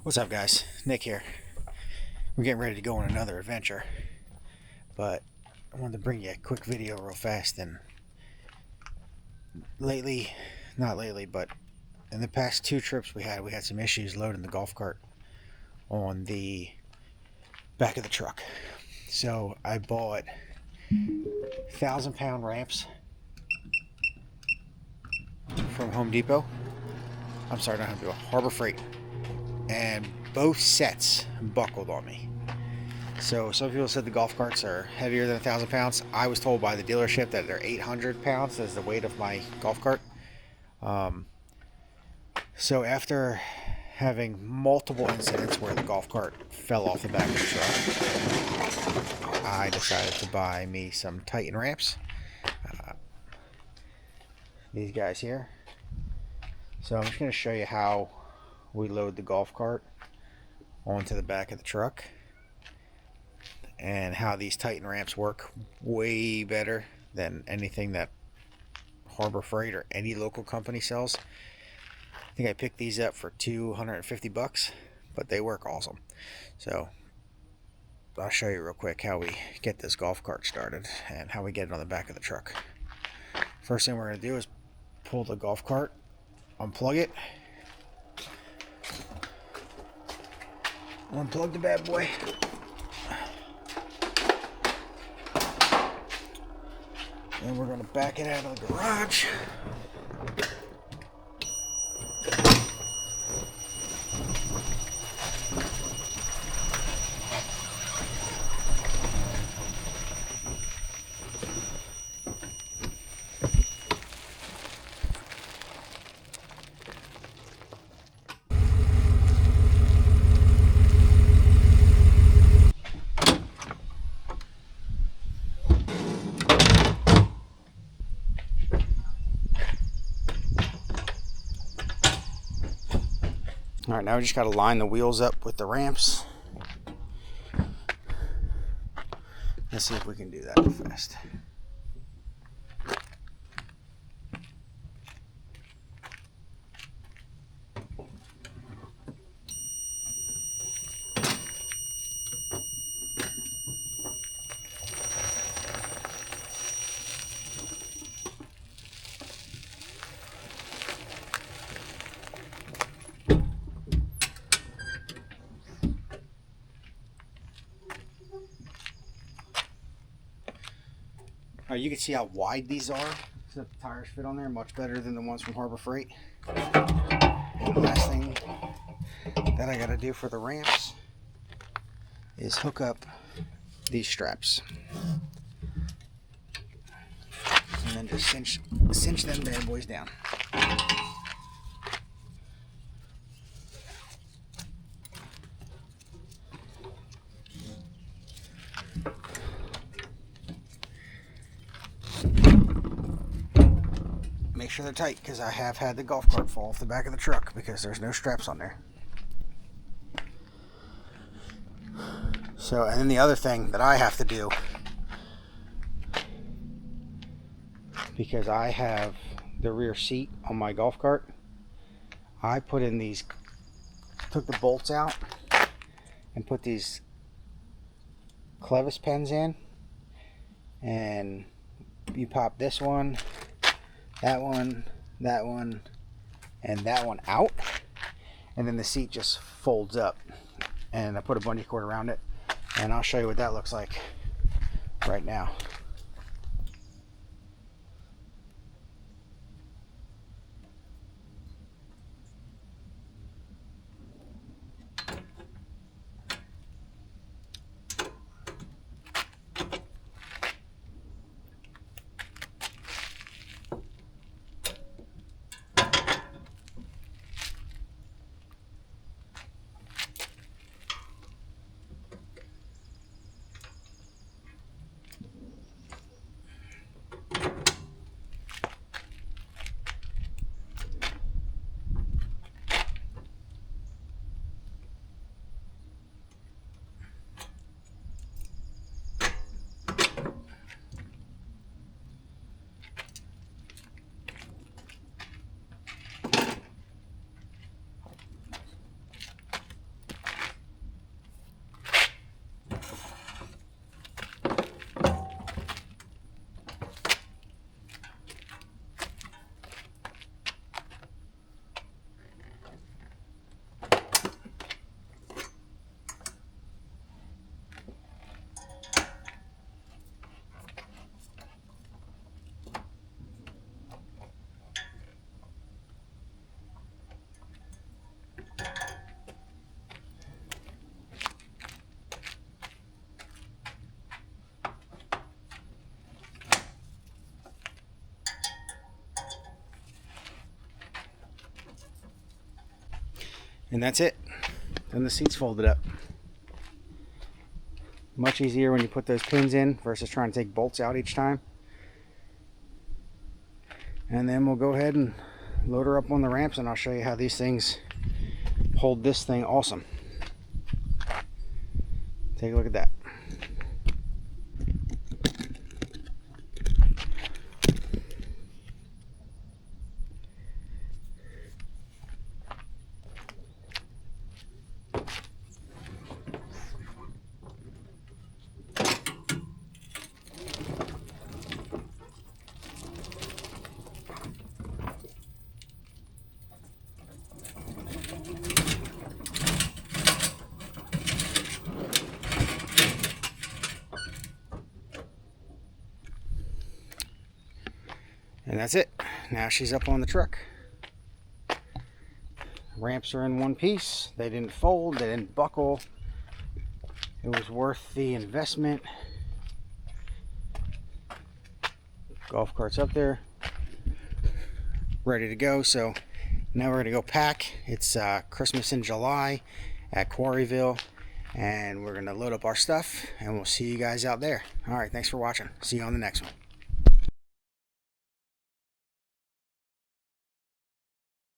What's up, guys? Nick here. We're getting ready to go on another adventure, but I wanted to bring you a quick video real fast. And not lately, but in the past 2 trips we had some issues loading the golf cart on the back of the truck. So I bought 1,000-pound ramps from Home Depot. I'm sorry, not Home Depot, Harbor Freight. And both sets buckled on me. So some people said the golf carts are heavier than 1,000 pounds. I was told by the dealership that they're 800 pounds as the weight of my golf cart. So after having multiple incidents where the golf cart fell off the back of the truck, I decided to buy me some Titan ramps. These guys here. So I'm just going to show you how we load the golf cart onto the back of the truck and how these Titan ramps work way better than anything that Harbor Freight or any local company sells. I think I picked these up for $250, but they work awesome. So I'll show you real quick how we get this golf cart started and how we get it on the back of the truck. First thing we're going to do is pull the golf cart, unplug it, unplug the bad boy, and we're going to back it out of the garage. Alright, now we just got to line the wheels up with the ramps. Let's see if we can do that real fast. You can see how wide these are. So the tires fit on there much better than the ones from Harbor Freight. And the last thing that I got to do for the ramps is hook up these straps. And then just cinch them bad boys down. Make sure they're tight, because I have had the golf cart fall off the back of the truck because there's no straps on there. So, and then the other thing that I have to do, because I have the rear seat on my golf cart, I put in these, took the bolts out and put these clevis pens in, and you pop this one, that one, and that one out, and then the seat just folds up, and I put a bungee cord around it, and I'll show you what that looks like right now. And that's it. Then the seat's folded up. Much easier when you put those pins in versus trying to take bolts out each time. And then we'll go ahead and load her up on the ramps, and I'll show you how these things hold this thing awesome. Take a look at that. And that's it. Now she's up on the truck. Ramps are in one piece. They didn't fold, they didn't buckle. It was worth the investment. Golf cart's up there, ready to go. So now we're gonna go pack. It's Christmas in July at Quarryville, and we're gonna load up our stuff, and we'll see you guys out there. All right, thanks for watching. See you on the next one.